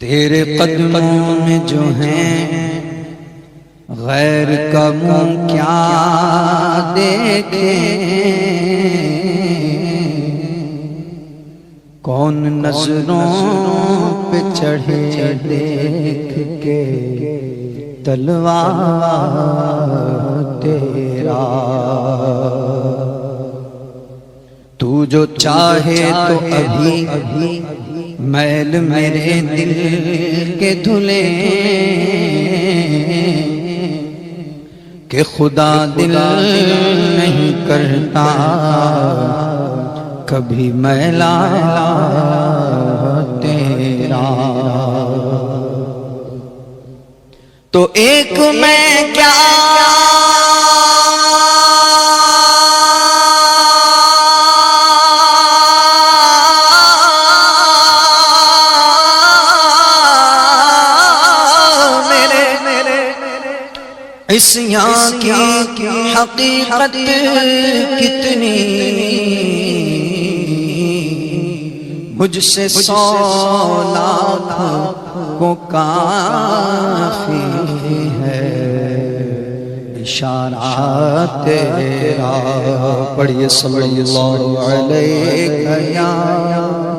تیرے قدموں میں جو ہیں غیر کا منہ کیا دیکھیں، کون نظروں پہ چڑھے دیکھ کے تلوار تیرا۔ تو جو چاہے تو ابھی میل میرے دل کے دھلے، کہ خدا دل نہیں کرتا کبھی میلا تیرا۔ تو ایک میں کیا عصیاں کی حقیقت کتنی، مجھ سے 100 لاکھ کو کافی ہے اشارہ تیرا۔ پڑھیے صلی اللہ علیہ وسلم۔